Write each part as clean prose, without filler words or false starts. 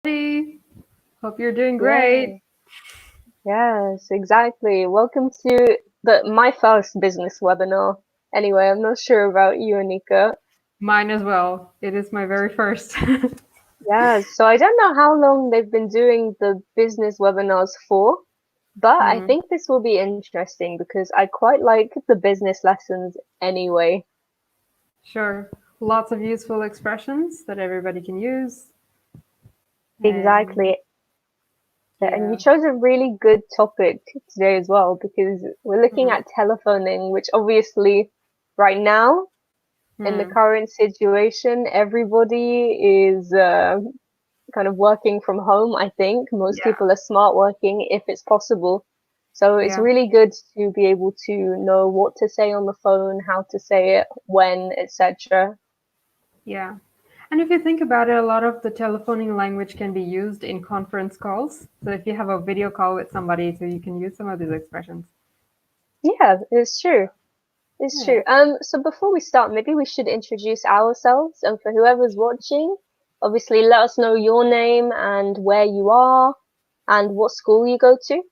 Hey, hope you're doing great. Yay. Yes, exactly. Welcome to my first business webinar. Anyway, I'm not sure about you, Anika. Mine as well. It is my very first. Yeah, so I don't know how long they've been doing the business webinars for, but I Hmm, think this will be interesting because I quite like the business lessons anyway. sure. Lots of useful expressions that everybody can use. And Exactly. And you yeah. chose a really good topic today as well because we're looking Hmm, at telephoning, which obviously right now in the hmm, current situation, everybody is kind of working from home. I think most yeah, people are smart working if it's possible. So it's yeah, really good to be able to know what to say on the phone, how to say it, when, etc. yeah. And if you think about it, a lot of the telephoning language can be used in conference calls. So if you have a video call with somebody, so you can use some of these expressions. Yeah, it's true. It's Yeah. true. So before we start, maybe we should introduce ourselves, and for whoever's watching, obviously let us know your name and where you are and what school you go to.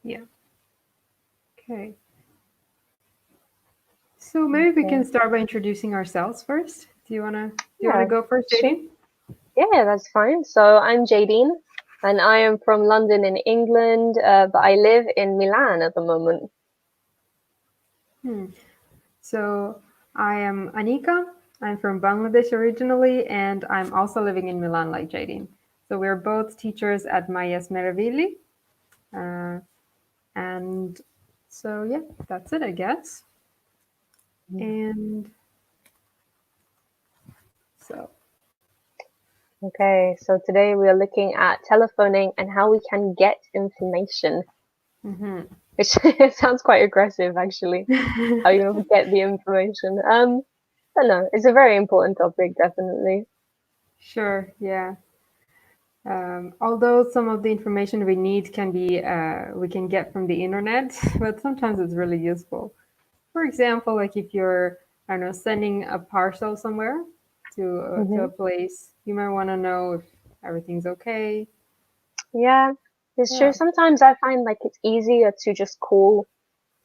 Yeah. Okay. So maybe we can Okay. start by introducing ourselves first. Do you wanna Yeah, go first, sure. Jadine? Yeah, that's fine. So I'm Jadene, and I am from London in England, but I live in Milan at the moment. Hmm. So I am Anika. I'm from Bangladesh originally, and I'm also living in Milan like Jadine. So we're both teachers at Myes Meravili. Uh, and so, yeah, that's it, I guess. And so, Okay, so today we are looking at telephoning and how we can get information, mhm. which sounds quite aggressive actually. How you get the information. I don't know. It's a very important topic, definitely. Sure, yeah. Although some of the information we need can be we can get from the internet, but sometimes it's really useful. For example, like if you're, I don't know, sending a parcel somewhere to a Hmm. place, you might want to know if everything's okay. Yeah, it's true. Yeah. Sometimes I find like it's easier to just call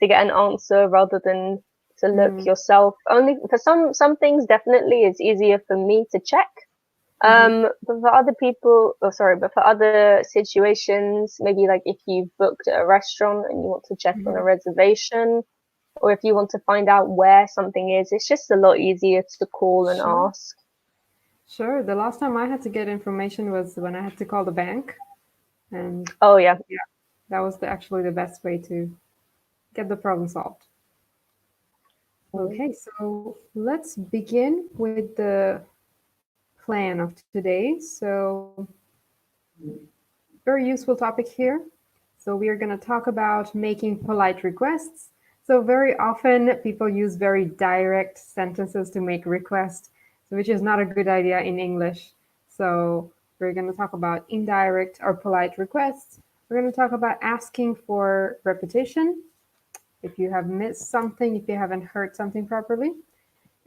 to get an answer rather than to look Mm, yourself. Only for some things, definitely it's easier for me to check. hmm. But for other people, oh sorry, but for other situations, maybe like if you've booked at a restaurant and you want to check on a Hmm. reservation, or if you want to find out where something is, it's just a lot easier to call and Sure. ask. Sure. The last time I had to get information was when I had to call the bank, and Oh yeah. yeah, that was actually the best way to get the problem solved. Mm. Okay, so let's begin with the plan of today. So, very useful topic here. So, we are going to talk about making polite requests. So, very often people use very direct sentences to make requests, which is not a good idea in English. So, we're going to talk about indirect or polite requests. We're going to talk about asking for repetition if you have missed something, if you haven't heard something properly,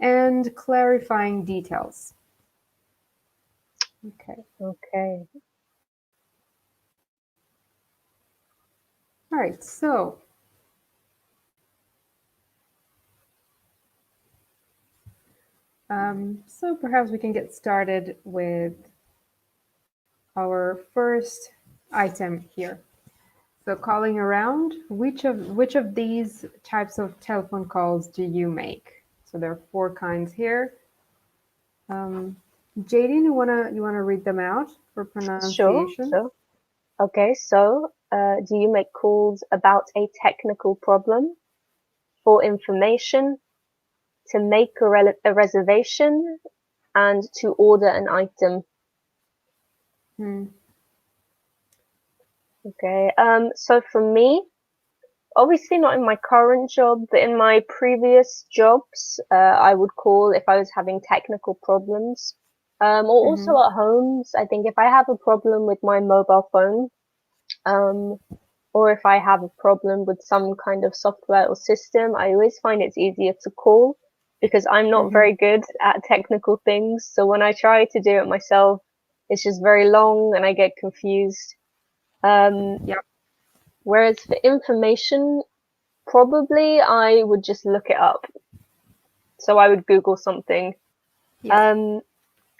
and clarifying details. Okay. Okay. All right. So perhaps we can get started with our first item here. So calling around, which of these types of telephone calls do you make? So there are four kinds here. Um, Jadine, you wanna read them out for Sure, pronunciation? sure. Okay, so do you make calls about a technical problem, for information, to make a reservation, and to order an item? Hmm. Okay, so for me, obviously not in my current job, but in my previous jobs, I would call if I was having technical problems. Or Mm-hmm. also at homes, I think if I have a problem with my mobile phone, um, or if I have a problem with some kind of software or system, I always find it's easier to call. because I'm not very good at technical things. So when I try to do it myself, it's just very long and I get confused. Yep. Whereas for information, probably I would just look it up. So I would Google something. Yeah.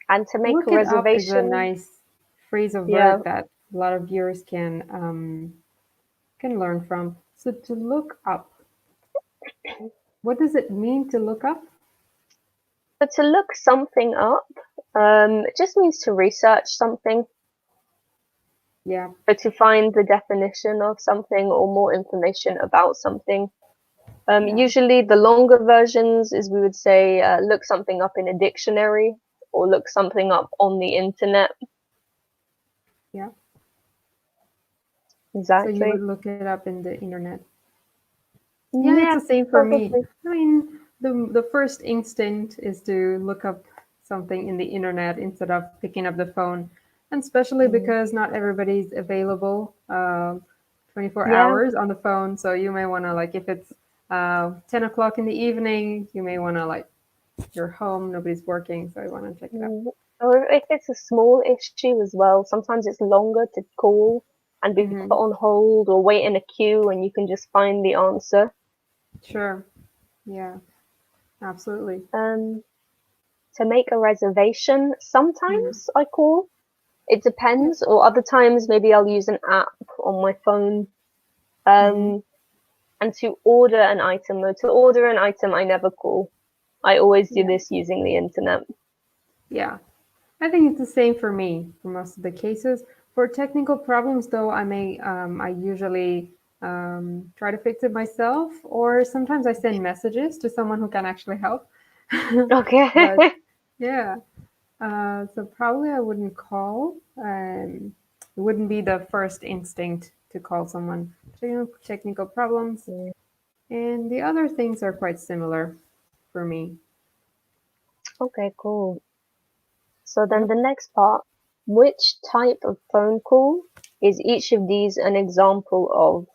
And to make a Look it up is a reservation, nice phrase of yeah, word that a lot of viewers can learn from. So to look up, what does it mean to look up? but to look something up, it just means to research something, Yeah. or to find the definition of something or more information about something. Yeah. Usually the longer versions is we would say look something up in a dictionary or look something up on the internet. Yeah. So you would Exactly. look it up in the internet. Yeah, it's Yeah, the same for me. probably. I mean, the first instinct is to look up something in the internet instead of picking up the phone, and especially Mm. because not everybody's available 24 Yeah. hours on the phone. So you may want to like if it's 10 o'clock in the evening, you may want to like you're home, nobody's working, so you want to check it out. Mm. Or if it's a small issue as well, sometimes it's longer to call and be Mm-hmm. put on hold or wait in a queue and you can just find the answer. Sure. Yeah. Absolutely. Um, to make a reservation, Mm-hmm. sometimes I call. It Yeah. depends, or other times maybe I'll use an app on my phone. Mm-hmm. Um, and to order an item, though, to order an item, I never call. I always do Yeah. this using the internet. Yeah. I think it's the same for me for most of the cases. For technical problems, though, I usually try to fix it myself, or sometimes I send messages to someone who can actually help. Okay. But yeah, so probably I wouldn't call. It wouldn't be the first instinct to call someone. So, technical problems, and the other things are quite similar for me. Okay, cool. So then Yep. the next part, which type of phone call is each of these an example of?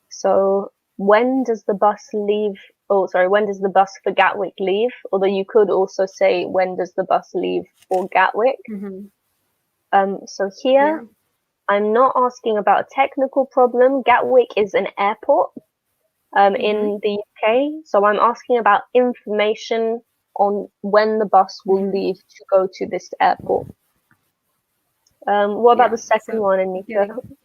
So when does the bus leave? Oh, sorry, when does the bus for Gatwick leave? Although you could also say when does the bus leave for Gatwick? Mm-hmm. So here Yeah. I'm not asking about a technical problem. Gatwick is an airport Mm-hmm. in the UK, so I'm asking about information on when the bus will Mm-hmm. leave to go to this airport. What about Yeah. the second So one, Anika? getting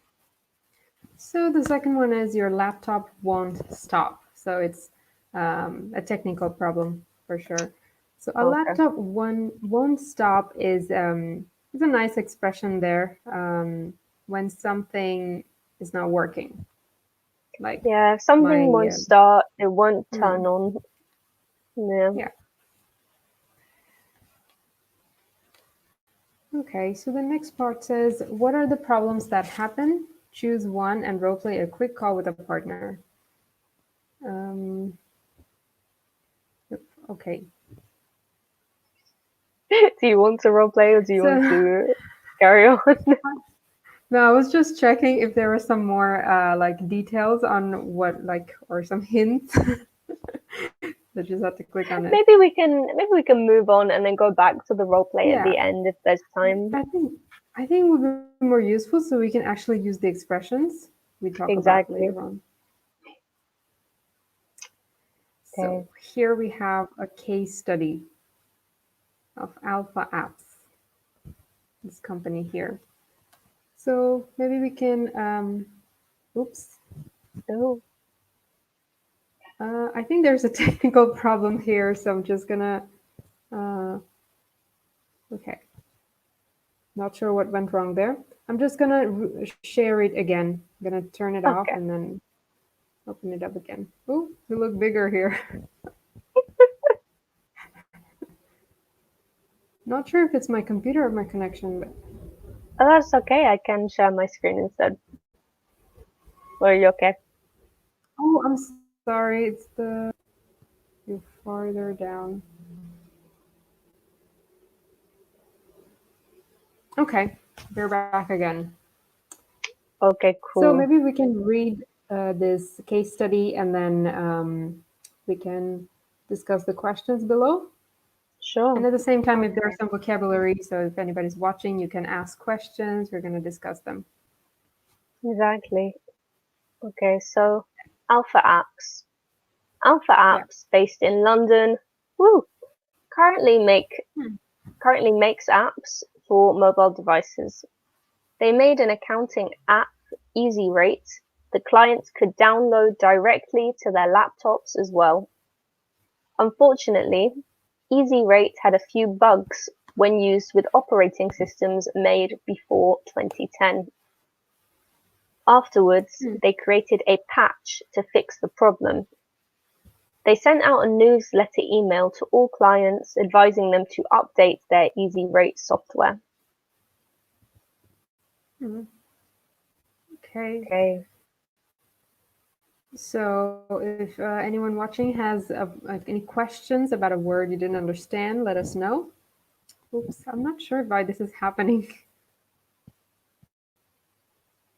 So the second one is your laptop won't stop. So it's a technical problem for sure. So a Okay. laptop won't stop is a nice expression there when something is not working. Like Yeah, if something my won't start, it won't turn hmm, on. Yeah. yeah. Okay, so the next part says, what are the problems that happen? Choose one and roleplay a quick call with a partner. Um, okay, Do you want to roleplay or do you want so to carry on? no, I was just checking if there were some more like details on what like or some hints. I just had to click on it. Maybe we can move on and then go back to the roleplay at Yeah, the end if there's time. I think it would be more useful so we can actually use the expressions we talk about Exactly. later on. So Okay. here we have a case study of Alpha Apps, this company here. So maybe we can. Oops. Oh, I think there's a technical problem here, so I'm just gonna. Uh, okay. Not sure what went wrong there. I'm just gonna share it again. I'm gonna turn it off okay. and then open it up again. Oh, we look bigger here. Not sure if it's my computer or my connection, but Oh, that's okay. I can share my screen instead. Or are you okay? oh, I'm sorry. It's the you're farther down. Okay, we're back again. Okay, So cool. maybe we can read this case study and then we can discuss the questions below. Sure. And at the same time, if there's some vocabulary, so if anybody's watching, you can ask questions. We're going to discuss them. Exactly. Okay, so Alpha Apps. Alpha Yeah. Apps, based in London, woo, currently makes apps for mobile devices. They made an accounting app, Easy Rate, the clients could download directly to their laptops as well. Unfortunately, Easy Rate had a few bugs when used with operating systems made before 2010. Afterwards, they created a patch to fix the problem. They sent out a newsletter email to all clients advising them to update their Easy Rate software. Okay. Okay. So if anyone watching has any questions about a word you didn't understand, let us know. Oops, I'm not sure why this is happening.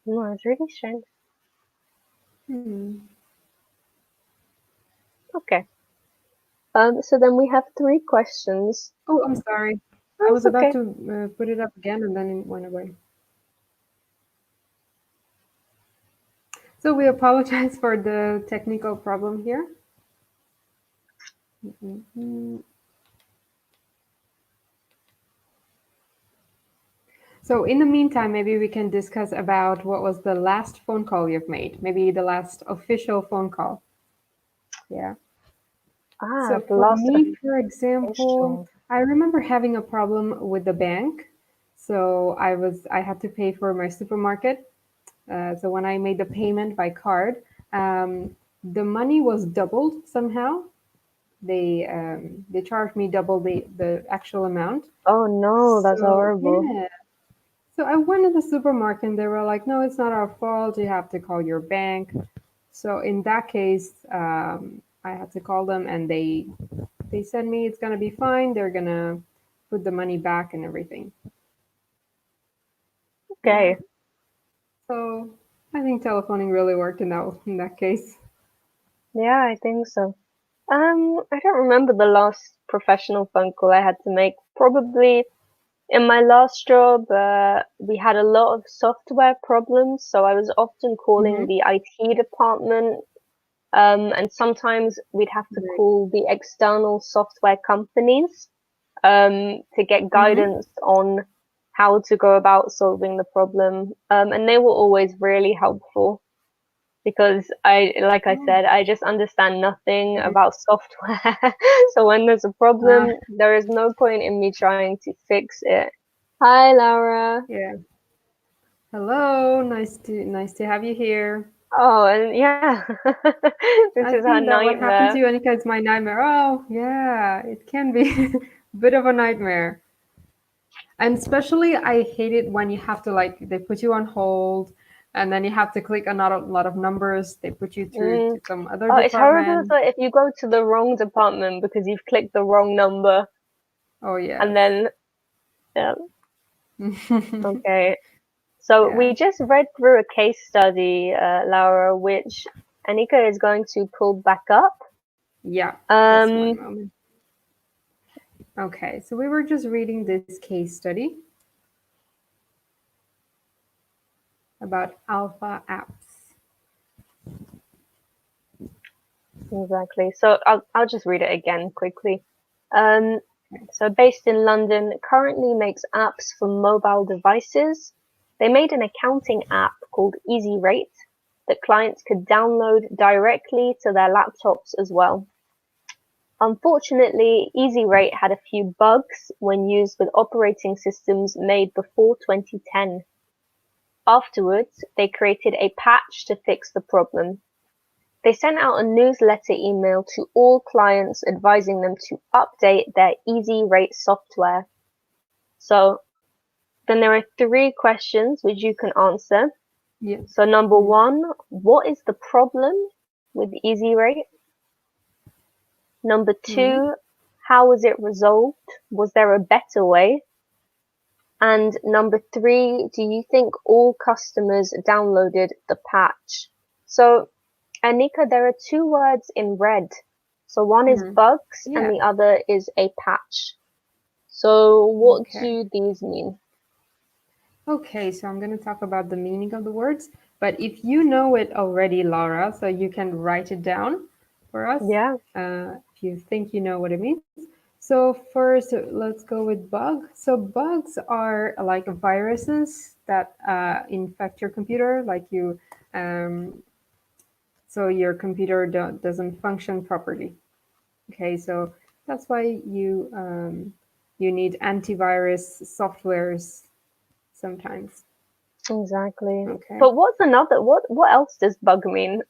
No, it's really strange. Okay. Okay. So then we have 3 questions. Oh, I'm sorry. I Oh, was it's about okay. to put it up again and then it went away. So we apologize for the technical problem here. So in the meantime, maybe we can discuss about what was the last phone call you've made, maybe the last official phone call. Yeah. So The for last me, for example, official. I remember having a problem with the bank. So I had to pay for my supermarket. So when I made the payment by card, the money was doubled somehow. They charged me double the actual amount. Oh no, that's So horrible. yeah. So I went to the supermarket and they were like, no, it's not our fault. You have to call your bank. So in that case, I had to call them and they said me it's gonna be fine. They're gonna put the money back and everything. Yeah. Okay. So I think telephoning really worked in that case. Yeah, I think so. I don't remember the last professional phone call I had to make. Probably in my last job, we had a lot of software problems, so I was often calling Mm-hmm. the IT department, and sometimes we'd have to Right. call the external software companies, to get Mm-hmm. guidance on how to go about solving the problem. And they were always really helpful because like I Oh, said, I just understand nothing right. about software. So when there's a Ah, problem, there is no point in me trying to fix it. Hi, Laura. yeah. Hello. Nice to have you here. Oh, and yeah, this I is her think that what happened nightmare. to you, Anika, is my nightmare. Oh, yeah, it can be a bit of a nightmare. And especially, I hate it when you have to like they put you on hold, and then you have to click a lot of numbers. They put you through Mm. to some other Oh, it's horrible department. so if you go to the wrong department because you've clicked the wrong number, Oh and yes. then, yeah, okay. So Yeah. we just read through a case study, Laura, which Anika is going to pull back up. Yeah. Just one Um, moment. Okay, so we were just reading this case study about alpha apps. exactly. So I'll just read it again quickly. Um, so based in London, currently makes apps for mobile devices. They made an accounting app called Easy Rate that clients could download directly to their laptops as well. Unfortunately, Easy Rate had a few bugs when used with operating systems made before 2010. Afterwards, they created a patch to fix the problem. They sent out a newsletter email to all clients advising them to update their Easy Rate software. So then there are 3 questions which you can answer. Yeah. So number Mm. 1, what is the problem with Easy Rate? Number Mm. 2, how was it resolved? Was there a better way? And number 3, do you think all customers downloaded the patch? So, Anika, there are 2 words in red. So one is bugs and Yeah. the other is a patch. So what Okay. do these mean? Okay, so I'm going to talk about the meaning of the words, but if you know it already, Laura, so you can write it down for us Yeah. if you think you know what it means. So first, let's go with bug. So bugs are like viruses that infect your computer, like so your computer doesn't function properly. Okay, so that's why you need antivirus softwares sometimes. Exactly. Okay. But what's another what else does bug mean?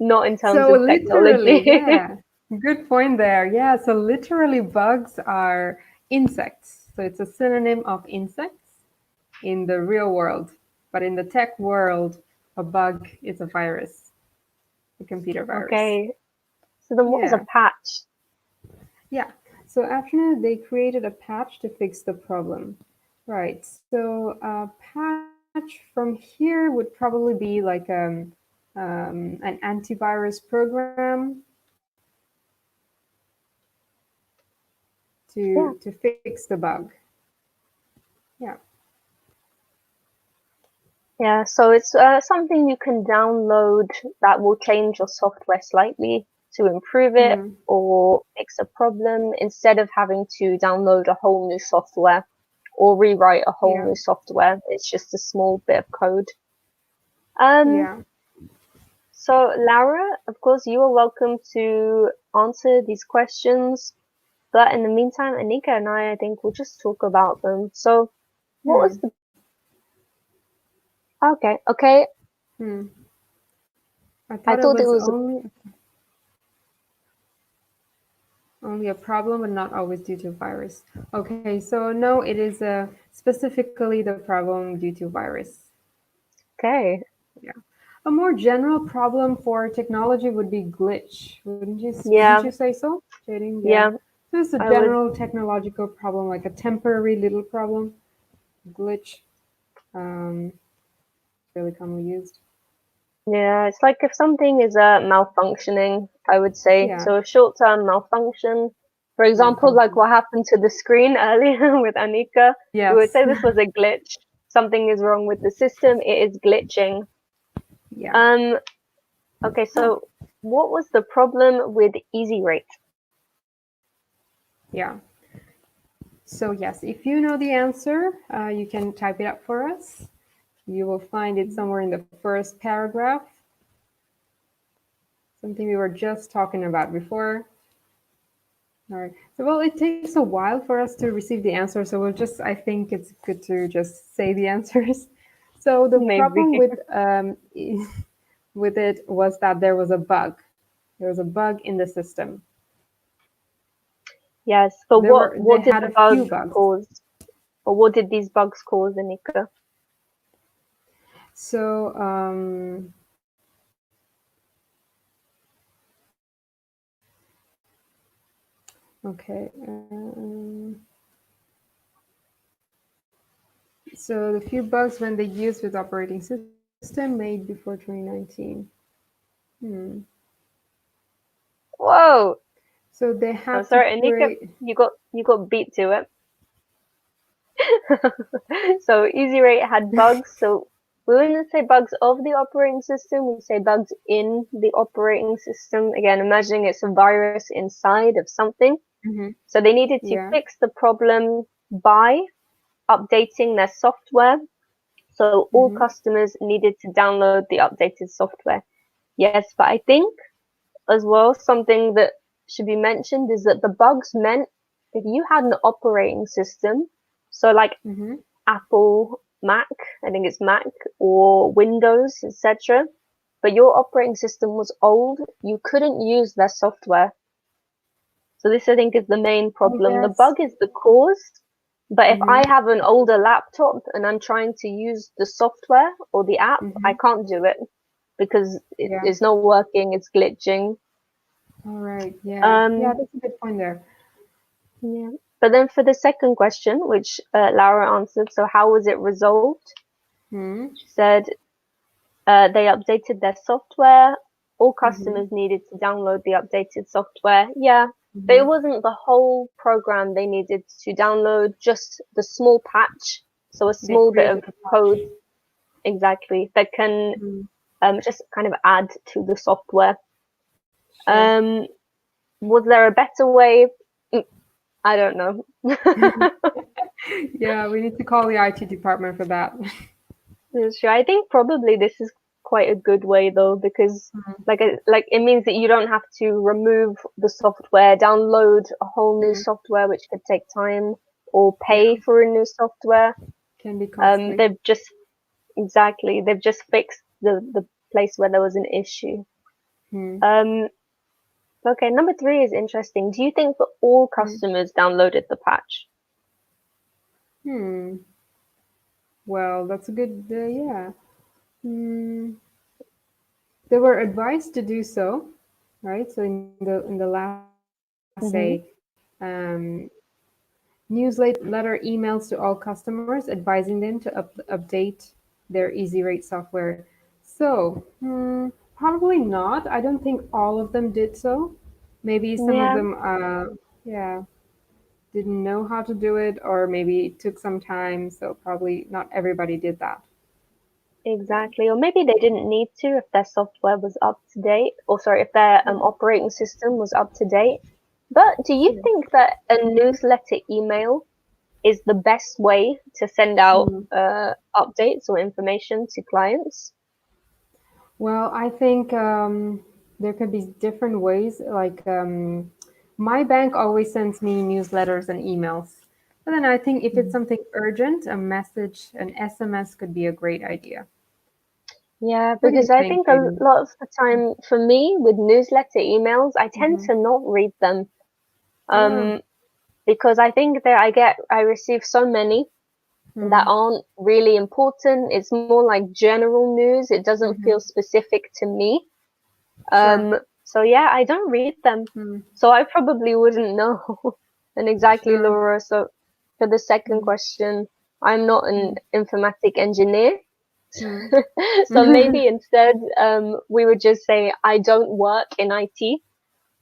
Not in terms So of literally, technology. yeah, good point there. Yeah, so literally bugs are insects. So it's a synonym of insects in the real world. But in the tech world, a bug is a virus, a computer virus. Okay. So then what is a Yeah, patch? yeah. So after they created a patch to fix the problem. Right. So a patch from here would probably be like an antivirus program Yeah. to fix the bug. Yeah. Yeah, so it's something you can download that will change your software slightly to improve it Mm, or fix a problem instead of having to download a whole new software or rewrite a whole yeah. new software. It's just a small bit of code. Um, Yeah. so Laura, of course, you are welcome to answer these questions, but in the meantime, Anika and I think we'll just talk about them. So, what was Hmm. the okay. Hmm. I I thought it thought it was was only a problem, but not always due to a virus. Okay, so no, it is specifically the problem due to virus. okay. Yeah. A more general problem for technology would be glitch. Wouldn't you Yeah, say so, Jadene? Yeah. yeah, So it's a I would. general technological problem, like a temporary little problem, glitch, um, really commonly used. Yeah, it's like if something is malfunctioning, I would say. Yeah. So a short-term malfunction, for example, like Malfunction. what happened to the screen earlier with Anika, we would Yes. say this was a glitch. Something is wrong with the system, it is glitching. Yeah. Um, okay, so what was the problem with easy rate? Yeah. So yes, if you know the answer, you can type it up for us. You will find it somewhere in the first paragraph, something we were just talking about before. All right. So, well, it takes a while for us to receive the answer, so I think it's good to just say the answers. So the Maybe. problem with with it was that there was a bug. There was a bug in the system. Yes, but They what did had the a few bug bugs. cause? Or what did these bugs cause, Anika? So okay. So the few bugs when they used with operating system made before 2019. Hmm. Whoa! So they I'm had to sorry, Anika, create. you got beat to it. So easy rate had bugs. So we wouldn't say bugs of the operating system. We say bugs in the operating system. Again, imagining it's a virus inside of something. Mhm. So they needed to Yeah. fix the problem by updating their software. So all Mhm. customers needed to download the updated software. Yes, but I think as well something that should be mentioned is that the bugs meant if you had an operating system, so like Mhm. Apple, Mac, I think it's Mac, or Windows, etc. But your operating system was old, you couldn't use their software. So this I think is the main Oh problem. The yes. bug is the cause, but if I Mhm. have an older laptop and I'm trying to use the software or the app, I Mhm. can't do it because Yeah. it's not working, it's glitching. All right. Yeah. Yeah, Um, that's a good point there. yeah. But then for the second question, which Laura answered, so how was it resolved? Hmm. She said they updated their software all customers needed to download the updated software. Yeah, but it wasn't the whole program they needed to download, just the small patch. So a They small bit of created a code, patch. exactly, that can Mm, just kind of add to the software. sure. Was there a better way? Mm, I don't know. Yeah, we need to call the IT department for that. Sure. I think probably this is quite a good way though, because like it means that you don't have to remove the software, download a whole new Mm, software, which could take time, or pay yeah, for a new software. can be costly. They've just they've just fixed the place where there was an issue. Hmm. Um, okay, number three is interesting. Do you think that all Hmm. customers downloaded the patch? Hmm. Well, that's a good, yeah. Hmm. They were advised to do so, right? So in the last Hmm. say, newsletter emails to all customers advising them to update their Easy Rate software. So, probably not. I don't think all of them did so. Maybe some of Yeah, them, yeah, didn't know how to do it, or maybe it took some time. So probably not everybody did that. Yeah. exactly. Or maybe they didn't need to if their software was up to date, or sorry, if their operating system was up to date. But do you Sure. think that a newsletter email is the best way to send out Hmm. updates or information to clients? Well, I think there could be different ways. Like my bank always sends me newsletters and emails. But then I think if it's Mhm. something urgent, a message, an SMS could be a great idea. Yeah, What do you because I think, think a Jaden? lot of the time for me with newsletter emails, I tend Hmm. to not read them. Oh. Um, because I think that I receive so many that Hmm. aren't really important. It's more like general news. It doesn't Hmm. feel specific to me. Sure. So yeah, I don't read them. Hmm. So I probably wouldn't know. And exactly, Sure. Laura. So for the second Hmm. question, I'm not an Hmm. informatic engineer. Hmm. So maybe instead, we would just say I don't work in IT,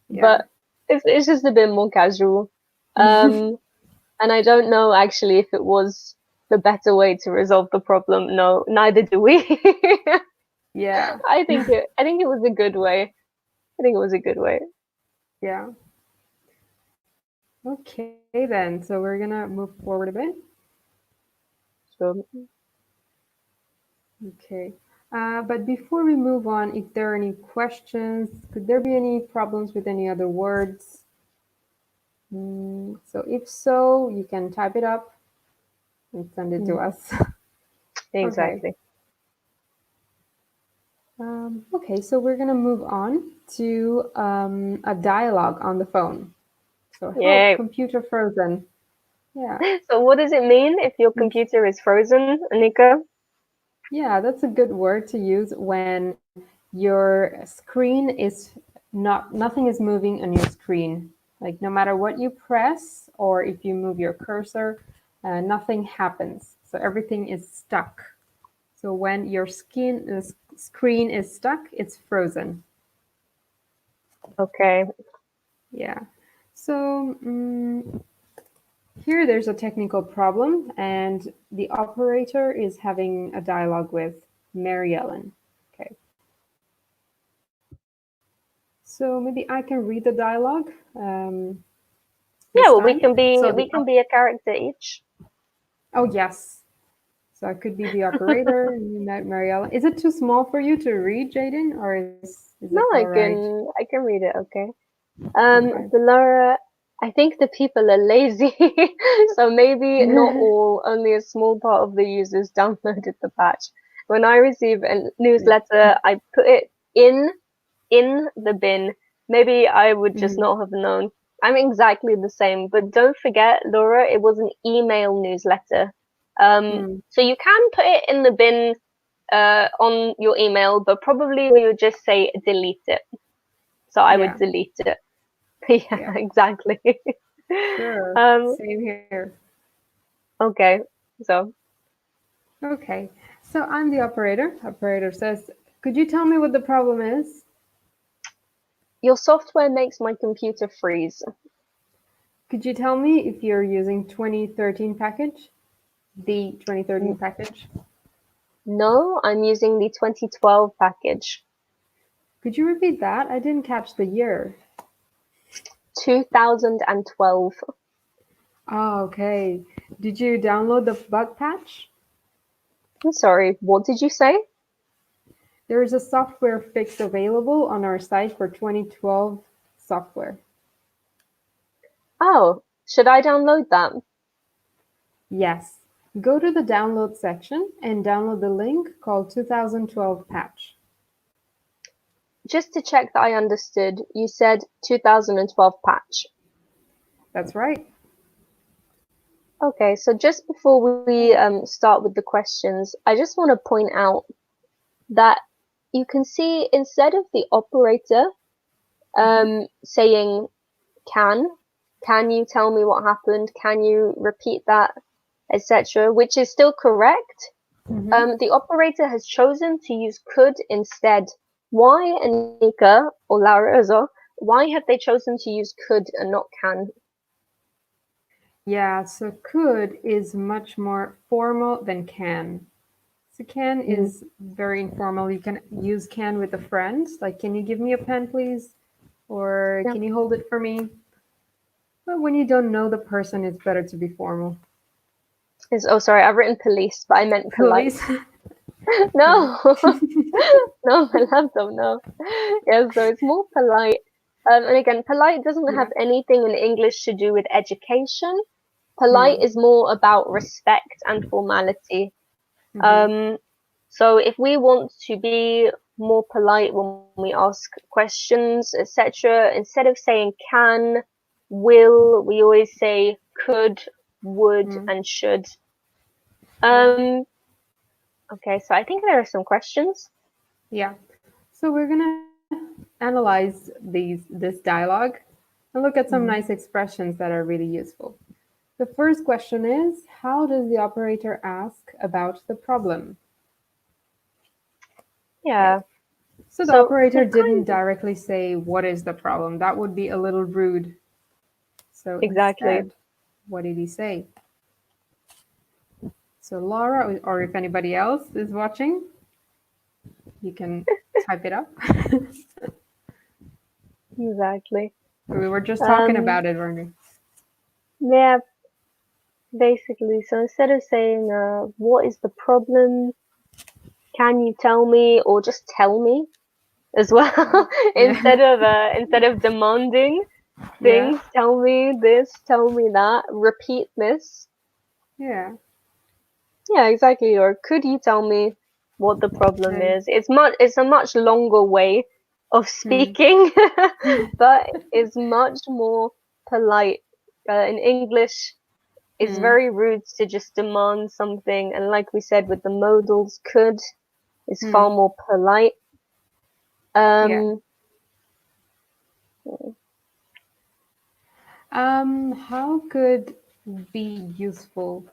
Yeah. but it's just a bit more casual. Um, and I don't know actually if it was the better way to resolve the problem. No, neither do we. Yeah. I think it was a good way. I think it was a good way. Yeah. Okay, then. So we're gonna move forward a bit. So Okay. But before we move on, if there are any questions, could there be any problems with any other words? So if so, you can type it up and send it to mm, us. Okay. exactly. Okay, so we're gonna move on to a dialogue on the phone. So help Yeah. computer frozen. Yeah. So what does it mean if your computer is frozen, Anika? Yeah, that's a good word to use when your screen is nothing is moving on your screen. Like no matter what you press or if you move your cursor, nothing happens. So everything is stuck. So when your screen is stuck, it's frozen. Okay. Yeah. So here there's a technical problem, and the operator is having a dialogue with Mary Ellen. Okay. So maybe I can read the dialogue Yeah, this well time. So we can be a character each. oh yes, so I could be the operator and you met Mariella. Is it too small for you to read, Jaden, or is it No, all right? I can read it, okay. Okay. So Laura, I think the people are lazy, so maybe not all, only a small part of the users downloaded the patch. When I receive a Yeah. newsletter, I put it in the bin. Maybe I would just Mhm. not have known. I'm exactly the same, but don't forget, Laura, it was an email newsletter. Mm. So you can put it in the bin on your email, but probably we would just say delete it. So I would Yeah. delete it. Yeah, Yeah. exactly. Sure. um, Same here. okay, so Okay. So I'm the operator. Operator says, "Could you tell me what the problem is?" Your software makes my computer freeze. Could you tell me if you're using 2013 package? The 2013 package? No, I'm using the 2012 package. Could you repeat that? I didn't catch the year. 2012. Oh, okay. Did you download the bug patch? I'm sorry, what did you say? There is a software fix available on our site for 2012 software. Oh, should I download that? Yes. Go to the download section and download the link called 2012 patch. Just to check that I understood, you said 2012 patch. That's right. Okay, so just before we start with the questions, I just want to point out that you can see instead of the operator saying can you tell me what happened? Can you repeat that, etc., which is still correct. The operator has chosen to use could instead. Why, Anika or Laura as well? Why have they chosen to use could and not can? Yeah, so could is much more formal than can. So can is very informal. You can use can with a friend, like, can you give me a pen, please? Or Yeah. can you hold it for me? But when you don't know the person, it's better to be formal. Oh, sorry, I've written police, but I meant polite. Police. No, no, my laptop, no. Yeah, so it's more polite. And again, polite doesn't Yeah. have anything in English to do with education. Polite Hmm. is more about respect and formality. Mm-hmm. So if we want to be more polite when we ask questions, etc., instead of saying can, will, we always say could, would, Mm. and should. Yeah. Okay, so I think there are some questions. Yeah. So we're gonna analyze this dialogue and look at some nice expressions that are really useful. The first question is, how does the operator ask about the problem? Yeah. Okay. So the So operator he didn't kind of directly say, what is the problem? That would be a little rude. So exactly. instead, what did he say? So Laura, or if anybody else is watching, you can type it up. Exactly. We were just talking Um, about it, weren't we? yeah, basically. So instead of saying, what is the problem? Can you tell me, or just tell me as well, Yeah. instead of demanding Yeah. things, tell me this, tell me that, repeat this. Yeah. Yeah, exactly. Or could you tell me what the problem And is? It's a much longer way of hmm. speaking, but it's much more polite. In English, it's Hmm. very rude to just demand something, and like we said with the modals, could is far Hmm. more polite. Yeah. Um, How could be useful?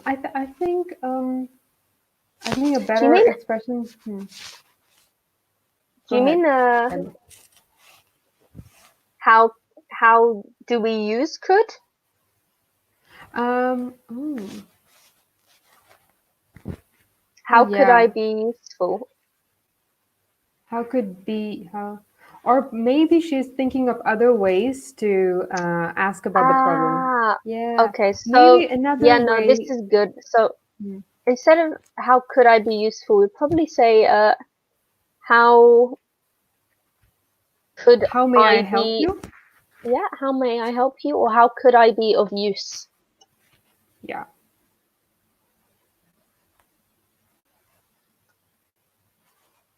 I think a do you better mean expression. do Go you ahead. mean how how do we use could? Um. Oh, oh How could I yeah. be useful? How could be how, or maybe she's thinking of other ways to ask about the problem. Ah, Yeah. okay. Maybe So another yeah, no, this way. is good. So Hmm. instead of how could I be useful, we'd probably say how could How may I I help be you? yeah, how may I help you, or how could I be of use? Yeah.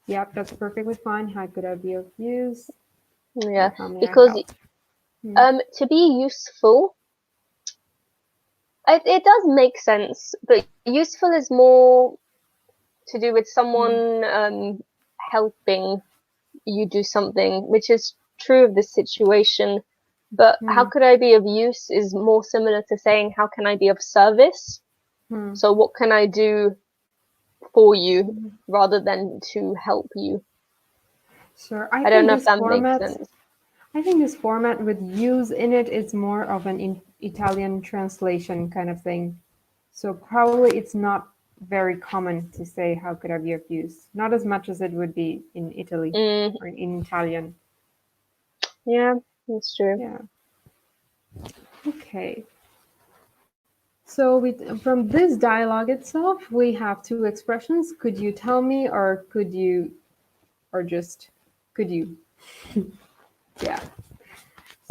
Yep. That's perfectly fine. How could I be of use? Yeah, Or how may I because help? Hmm. to be useful, it does make sense, but useful is more to do with Hmm. someone helping you do something, which is true of this situation. But how Hmm. could I be of use is more similar to saying, how can I be of service? Hmm. So, what can I do for you Hmm. rather than to help you? Sure. I don't know if that makes sense. I think this format with use in it is more of an Italian translation kind of thing. So probably it's not very common to say how could I be of use. Not as much as it would be in Italy or in Italian. Yeah, that's true. Yeah. Okay. So from this dialogue itself, we have two expressions. Could you tell me, or could you, or just could you? Yeah.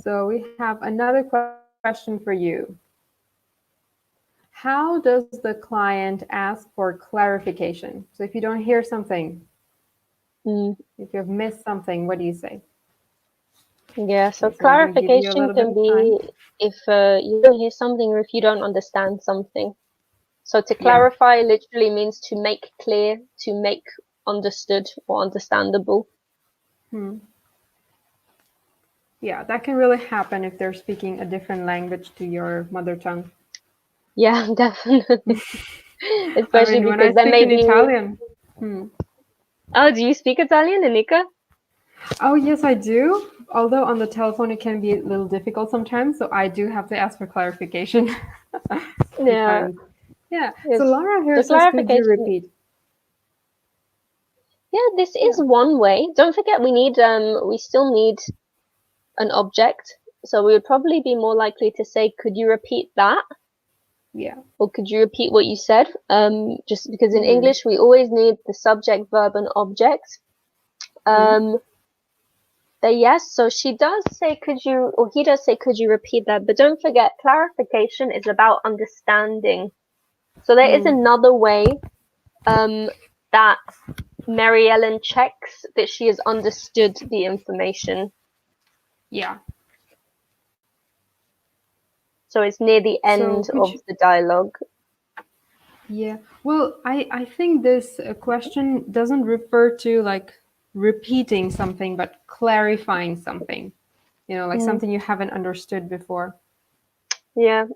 So we have another question for you. How does the client ask for clarification? So if you don't hear something, if you've missed something, what do you say? Yeah, so Okay, so we're going to give you a clarification little bit can of time. be if you don't hear something or if you don't understand something. So to Yeah. clarify literally means to make clear, to make understood or understandable. Yeah, that can really happen if they're speaking a different language to your mother tongue. Yeah, definitely. I Especially mean, when I because there speak may in be. Italian. Oh, do you speak Italian, Anika? Oh, yes, I do. Although on the telephone it can be a little difficult sometimes, so I do have to ask for clarification a few Yeah, times. Yeah. So yes. Laura here So says, could you clarification. repeat? Yeah, this is Yeah. one way. Don't forget we still need an object. So we would probably be more likely to say, could you repeat that? Yeah. Or could you repeat what you said? Just because in Mm-hmm. English we always need the subject, verb, and object. But yes, so she does say, could you, or he does say, could you repeat that? But don't forget, clarification is about understanding. So there is another way that Mary Ellen checks that she has understood the information. Yeah. So it's near the So end could of you? the dialogue. Yeah. Well, I think this question doesn't refer to like repeating something, but clarifying something. Like something you haven't understood before. Yeah.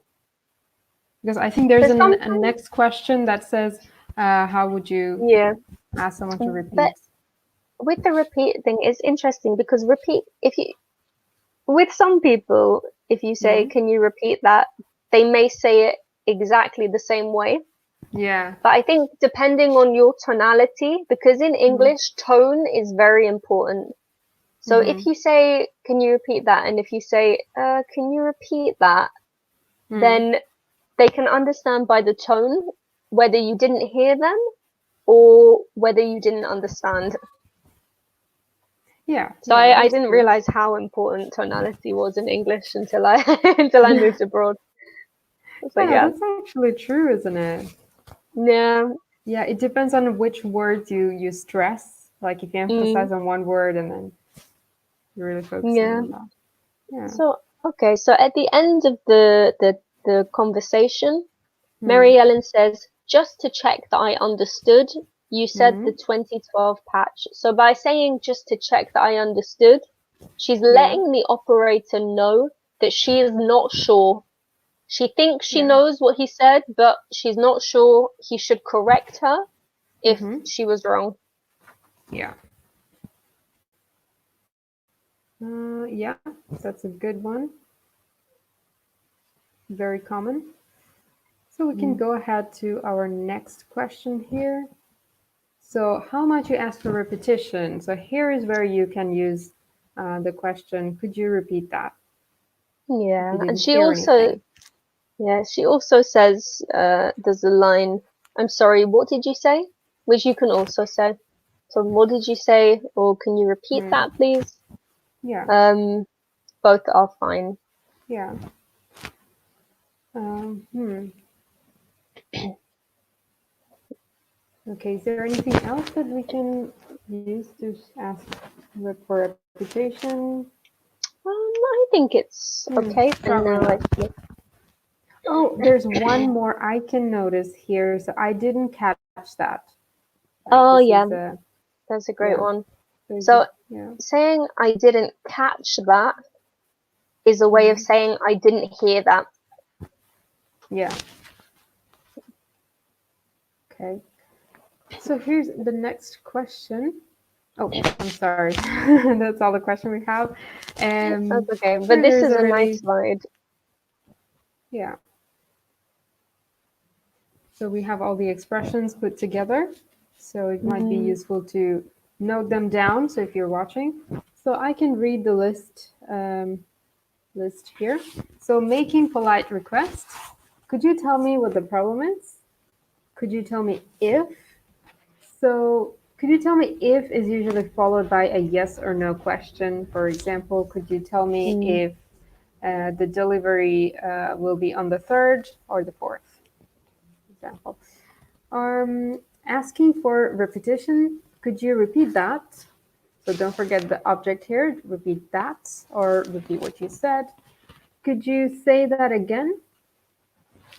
Because I think there's But a sometimes, next question that says, how would you yeah. ask someone to But repeat? with the repeat thing, it's interesting because repeat, if you, with some people, if you say, Hmm. can you repeat that? They may say it exactly the same way. Yeah. But I think depending on your tonality, because in Hmm. English, tone is very important. So if Hmm. you say, can you repeat that? And if you say, can you repeat that? Hmm. Then they can understand by the tone whether you didn't hear them or whether you didn't understand. Yeah. So Yeah. I That's didn't true. realize how important tonality was in English until I until I moved abroad. So Yeah, yeah, that's actually true, isn't it? yeah, Yeah, it depends on which words you stress. Like if you mm, emphasize on one word and then you're really focusing yeah. on that. Yeah. So okay, so at the end of the conversation, Hmm. Mary Ellen says, just to check that I understood, you said Hmm. the 2012 patch. So by saying just to check that I understood, she's Yeah. letting the operator know that she is not sure. She thinks she Yeah. knows what he said, but she's not sure he should correct her if Hmm. she was wrong. Yeah. Yeah, that's a good one. Very common. So we can Mm. go ahead to our next question here. So how much you ask for repetition? So here is where you can use the question, could you repeat that if Yeah, you and didn't hear anything? she also says, there's a line, I'm sorry, what did you say? Which you can also say. So what did you say? Or can you repeat Hmm. that, please? Yeah, Um, both are fine. yeah. Hmm. Okay, is there anything else that we can use to ask for repetition? I think it's okay for Probably now, not. actually. Oh, there's one more I can notice here. So I didn't catch that. Like this Oh, is yeah, that's a yeah. great one. There's So yeah. saying I didn't catch that is a way of Hmm. saying I didn't hear that. Yeah. Okay. So here's the next question. Oh, I'm sorry. That's all the question we have. That's okay. But Sure, this there's is a nice already, slide. yeah. So we have all the expressions put together. So it might be Mm, useful to note them down. So if you're watching, so I can read the list here. So making polite requests. Could you tell me what the problem is? Could you tell me if? So could you tell me if is usually followed by a yes or no question? For example, could you tell me mm, if the delivery will be on the 3rd or the 4th? Example. Asking for repetition. Could you repeat that? So don't forget the object here. Repeat that or repeat what you said. Could you say that again?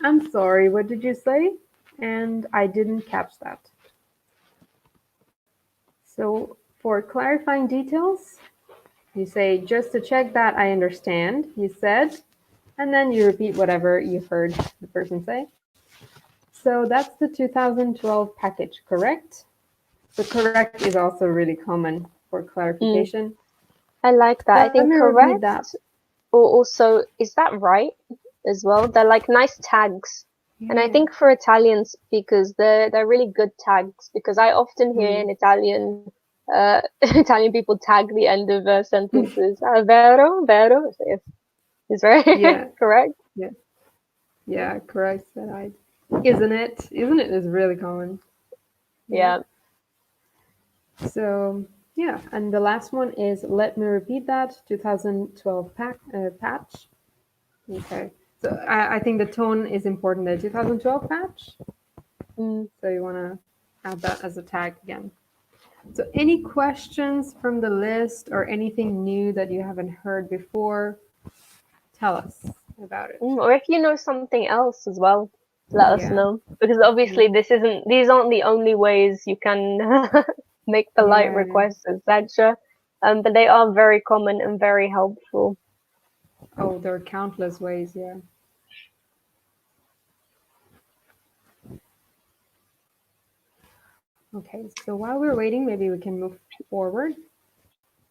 I'm sorry, what did you say? And I didn't catch that. So for clarifying details, you say, just to check that I understand, you said, and then you repeat whatever you heard the person say. So that's the 2012 package, correct? The correct is also really common for mm. clarification. I like that. I Let think me repeat correct, that. or also, is that right as well? They're like nice tags. And I Yeah. think for Italian speakers, they're really good tags because I often hear Mm. in Italian, Italian people tag the end of sentences. Vero, vero. So yes, is very Yeah. correct. Yeah. Yeah. Correct. Said I. Isn't it? Isn't it is really common. Yeah. Yeah. So yeah, and the last one is let me repeat that 2012 patch. Okay. So I think the tone is important. The 2012 patch. Mm. So you want to add that as a tag again. So any questions from the list or anything new that you haven't heard before? Tell us about it. Or if you know something else as well, let us Yeah. know. Because obviously Yeah. these aren't the only ways you can make polite Yeah. requests, etc. But they are very common and very helpful. Oh, there are countless ways. Yeah. Okay. So while we're waiting, maybe we can move forward.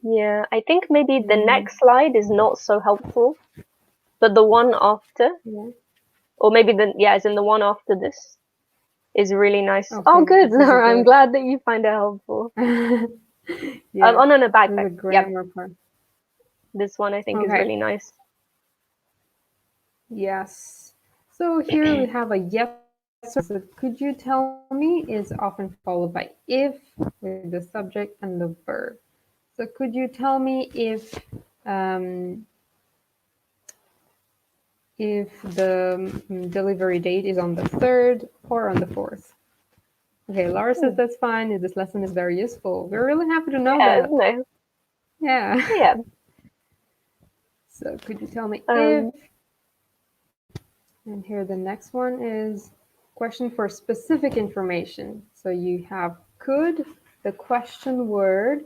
Yeah, I think maybe the Mm, next slide is not so helpful, but the one after, yeah. or maybe as in the one after this, is really nice. Oh, Okay. good, This is a Laura. I'm good. glad that you find it helpful. Yeah. Oh, no, no, This is backpack. a Yep, grammar part. this one I think is Okay. really nice. Yes. So here we have a yes. So could you tell me is often followed by if with the subject and the verb. So could you tell me um, if the delivery date is on the 3rd or on the 4th? Okay, Laura says Hmm. that's fine. This lesson is very useful. We're really happy to know Yeah, that. isn't it? Yeah. Yeah. So could you tell me if, Um, and here the next one is question for specific information. So you have could, the question word,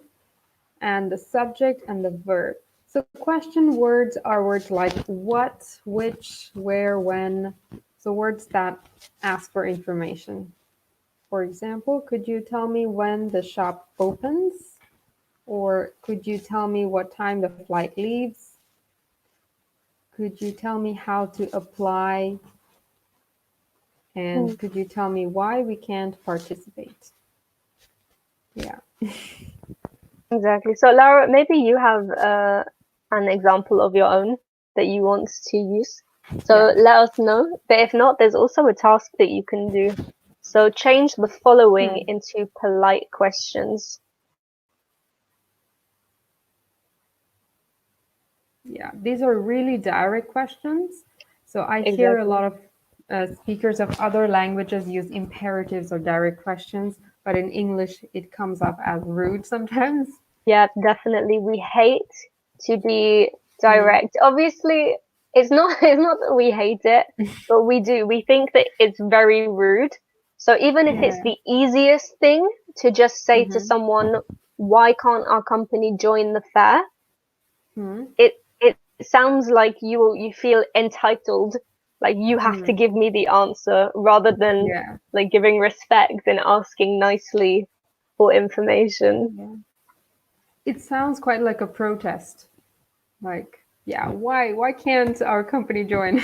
and the subject and the verb. So question words are words like what, which, where, when. So words that ask for information. For example, could you tell me when the shop opens? Or could you tell me what time the flight leaves? Could you tell me how to apply? hmm, And could you tell me why we can't participate? Yeah. exactly. So, Laura, maybe you have an example of your own that you want to use. So Yeah. let us know. But if not, there's also a task that you can do. So change the following Hmm. into polite questions. Yeah. These are really direct questions. So I hear a Exactly. lot of speakers of other languages use imperatives or direct questions, but in English it comes off as rude sometimes. Yeah, definitely. We hate to be Hmm. direct. Obviously, it's not it's not that we hate it, but we do. We think that it's very rude. So even if it's Yeah. the easiest thing to just say to Mm-hmm. someone, "Why can't our company join the fair?" Hmm. It sounds like you feel entitled, like you have to Hmm. give me the answer rather than Yeah. like giving respect and asking nicely for information. Yeah. it sounds quite like a protest. Like, yeah, why can't our company join?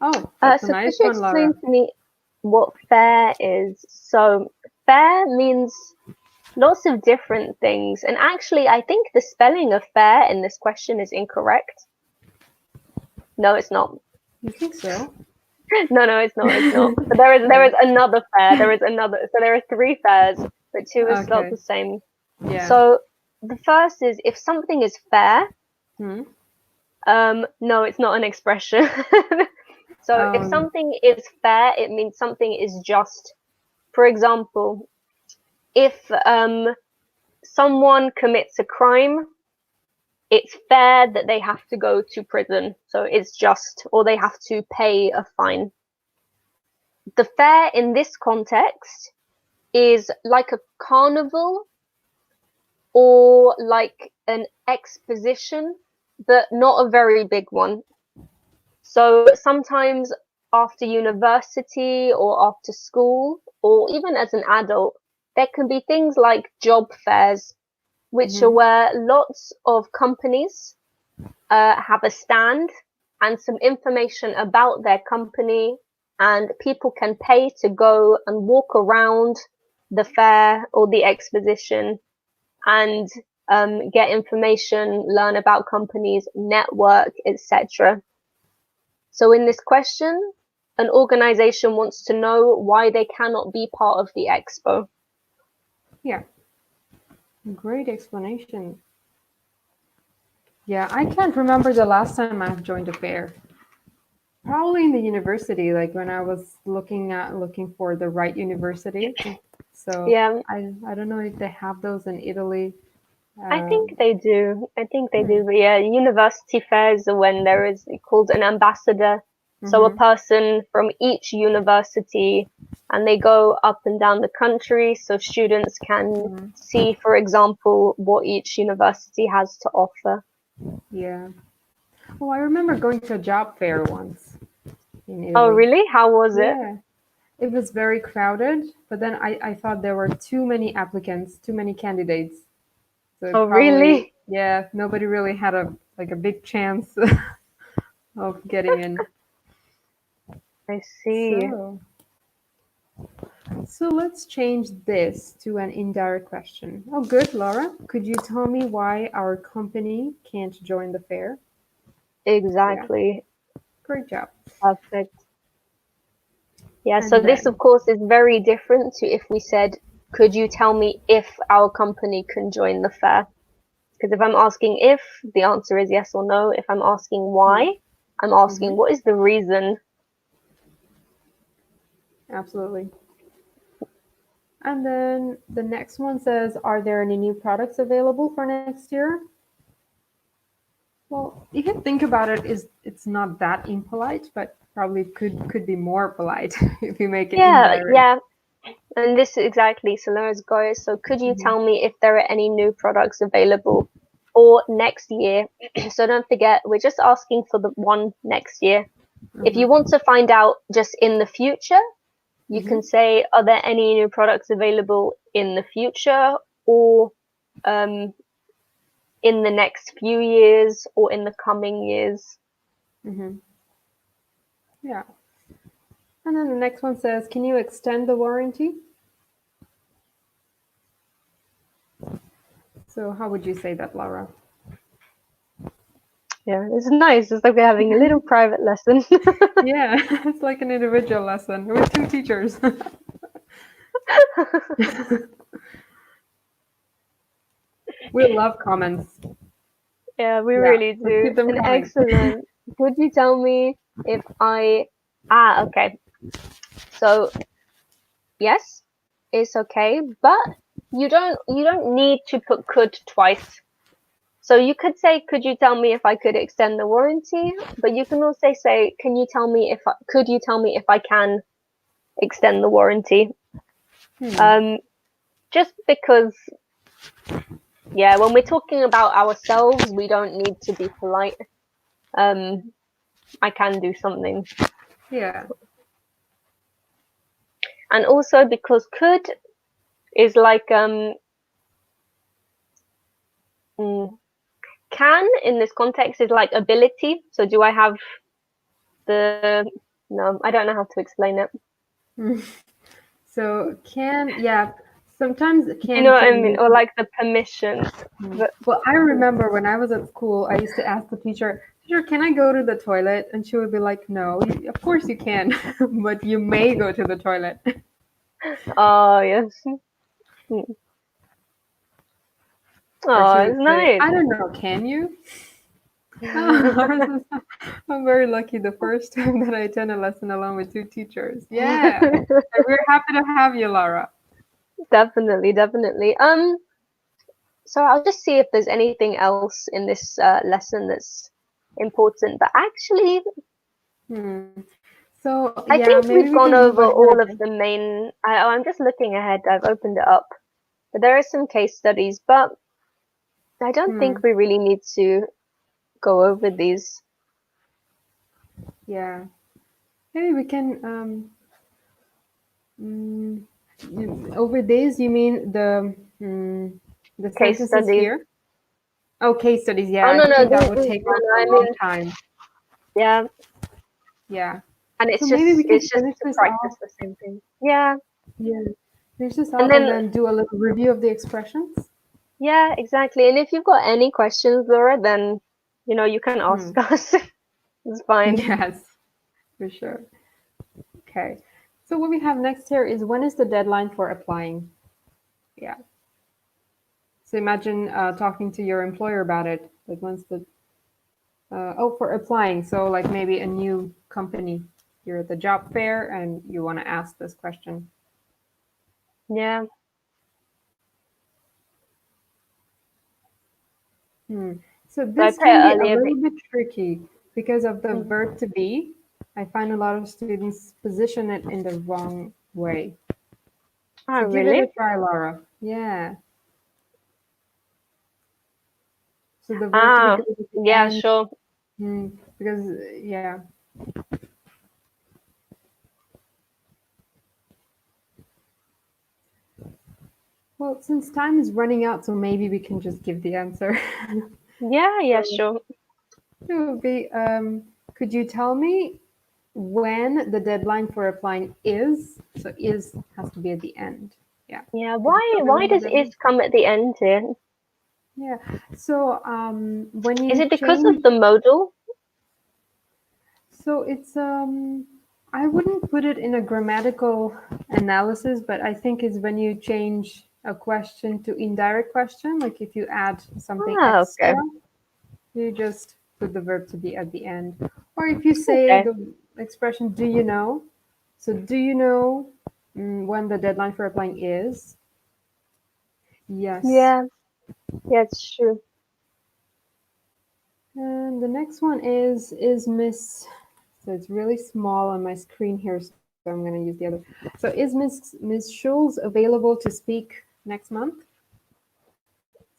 Oh, that's a So could nice you one, Laura. explain to me what fair is? So fair means lots of different things. And actually, I think the spelling of fair in this question is incorrect. No, it's not. You think so? No, it's not. It's not. But there is Okay. another fair. There is another. So there are three fairs, but two is spelled Okay. the same. Yeah. So the first is if something is fair. Hmm. No, it's not an expression. So if Um, something is fair, it means something is just. For example, if someone commits a crime, it's fair that they have to go to prison. So it's just, or they have to pay a fine. The fair in this context is like a carnival or like an exposition, but not a very big one. So sometimes after university or after school, or even as an adult, there can be things like job fairs, which are mhm. where lots of companies have a stand and some information about their company, and people can pay to go and walk around the fair or the exposition and get information, learn about companies, network, etc. So in this question, an organization wants to know why they cannot be part of the expo. Yeah, great explanation. Yeah, I can't remember the last time I've joined a fair. Probably in the university, like when I was looking for the right university. So Yeah, I don't know if they have those in Italy. I think Um, they do. I think they hmm, do. But yeah, university fairs are when there is called an ambassador. So a hmm, person from each university, and they go up and down the country so students can hmm. see, for example, what each university has to offer. Yeah. Oh, I remember going to a job fair once in Oh, Italy. really? How was it? Yeah. It was very crowded, but then I thought there were too many applicants, too many candidates. So Oh, it probably, really? yeah, nobody really had a big chance of getting in. I see. So, so let's change this to an indirect question. Oh, good, Laura. Could you tell me why our company can't join the fair? Yeah, Exactly. great job. Perfect. Yeah, so And this, then, of course, is very different to if we said, could you tell me if our company can join the fair? Because if I'm asking if, the answer is yes or no. If I'm asking hmm, why, I'm asking hmm, what is the reason. absolutely. And then the next one says, are there any new products available for next year? Well, if you think about it, is it's not that impolite, but probably could be more polite if you make it Yeah, indirect. yeah. And this is exactly, so let's go. So could you Hmm. tell me if there are any new products available for next year? So don't forget, we're just asking for the one next year. If Hmm. you want to find out just in the future, you Hmm. can say, are there any new products available in the future or um, in the next few years or in the coming years? Hmm. Yeah. And then the next one says, can you extend the warranty? So how would you say that, Laura? Yeah, it's nice. It's like we're having a little private lesson. Yeah, it's like an individual lesson with two teachers. We love comments. Yeah, we Yeah, really let's do. keep them An coming. excellent. Could you tell me if I okay. So yes, it's okay, but you don't need to put could twice. So you could say, could you tell me if I could extend the warranty? But you can also say, could you tell me if I can extend the warranty? Hmm. Um, just because, yeah, when we're talking about ourselves, we don't need to be polite. Um, I can do something. Yeah. And also because could is like, Can in this context is like ability. So do I have the, no, I don't know how to explain it. So can, yeah, sometimes You know can what I mean? mean. Or like the permission. But Well, I remember when I was at school, I used to ask the teacher, can I go to the toilet? And she would be like, no, of course you can, but you may go to the toilet. oh yes. Or Oh, she it's would say, nice. I don't know, can you? Oh, I'm very lucky the first time that I attended a lesson along with two teachers. Yeah. We're happy to have you, Laura. Definitely, definitely. So I'll just see if there's anything else in this lesson that's important. But actually, Hmm. So, I yeah, think maybe we've we gone can move over all ahead. of the main. I'm just looking ahead. I've opened it up, but there are some case studies, but I don't Hmm. think we really need to go over these. Yeah. Maybe we can, over days, you mean the Case sentences studies. here? Oh, case studies. Yeah, Oh I no, no, think that would no, take no, us I a long mean, time. yeah, Yeah. and So maybe we can it's just finish to this practice off. the same thing. Yeah, Yeah. Finish this and off and then then do a little review of the expressions. yeah, exactly. And if you've got any questions, Laura, then you can ask Hmm. us. It's fine. Yes, for sure. Okay. So what we have next here is when is the deadline for applying? Yeah. So imagine talking to your employer about it. Like when's the for applying. So like maybe a new company. You're at the job fair and you want to ask this question. Yeah. Hmm. So So I this put it can be a earlier. little bit tricky because of the Mhm. verb to be. I find a lot of students position it in the wrong way. Oh, So give it really? a try, Laura. Yeah. So the verb to be Ah, goes at the yeah, end. sure. Hmm. Because, yeah. Well, since time is running out, so maybe we can just give the answer. Yeah, yeah, So sure. it would be, could you tell me when the deadline for applying is? So is has to be at the end. Yeah. Yeah, Could you why tell me why when the does is deadline? come at the end here? Yeah. So when Is you it because change, of the modal? so it's I wouldn't put it in a grammatical analysis, but I think it's when you change a question to indirect question, like if you add something Ah, extra, okay. you just put the verb to be at the end. Or if you say Okay. the expression, do you know? So, do you know when the deadline for applying is? Yes. Yeah, yeah, it's true. And the next one is Miss, so it's really small on my screen here, so I'm going to use the other. So, is Miss Schulz available to speak next month?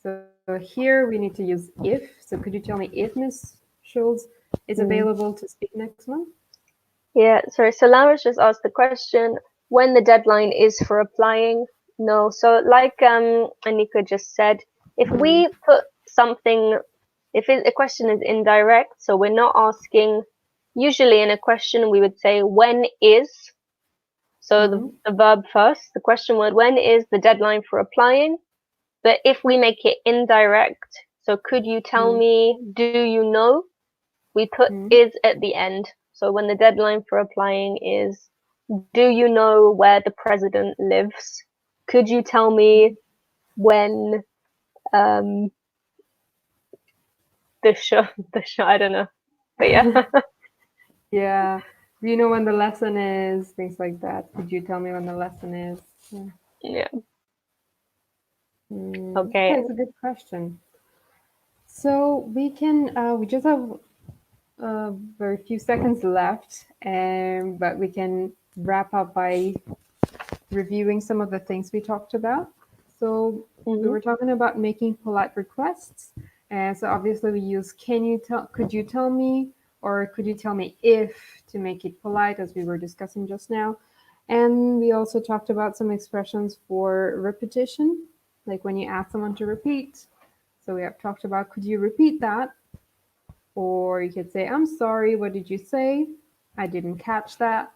So, here we need to use if. So, could you tell me if Miss Schulz is Mm. available to speak next month? Yeah, sorry. So Laura's just asked the question when the deadline is for applying. No, so like Anika just said, if Hmm. we put something, if a question is indirect, so we're not asking. Usually in a question we would say when is, so Hmm. the verb first, the question word, when is the deadline for applying? But if we make it indirect, so could you tell Hmm. me, do you know? We put Hmm. is at the end. So when the deadline for applying is, do you know where the president lives? Could you tell me when um the show the show I don't know. But yeah. Yeah. Do you know when the lesson is? Things like that. Could you tell me when the lesson is? Yeah. Yeah. Okay, Okay. it's a good question. So we just have very few seconds left, but we can wrap up by reviewing some of the things we talked about. So we Hmm. were talking about making polite requests. And so obviously we use could you tell me, or could you tell me if to make it polite, as we were discussing just now. And we also talked about some expressions for repetition, like when you ask someone to repeat. So we have talked about, could you repeat that? Or you could say, I'm sorry, what did you say? I didn't catch that.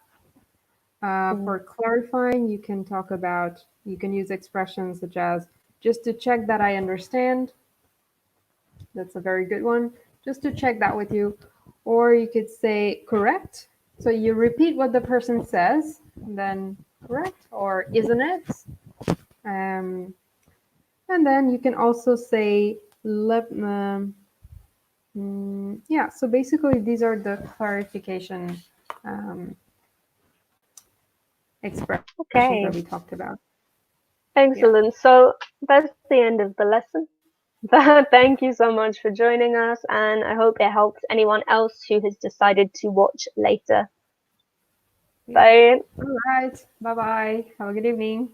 For clarifying, you can talk about, you can use expressions such as, just to check that I understand. That's a very good one. Just to check that with you. Or you could say correct. So you repeat what the person says, then correct, or isn't it? And then you can also say, yeah, so basically these are the clarification expressions that we talked about. Excellent. Yeah. So that's the end of the lesson. Thank you so much for joining us, and I hope it helps anyone else who has decided to watch later. Yeah. Bye. All right. Bye-bye. Have a good evening.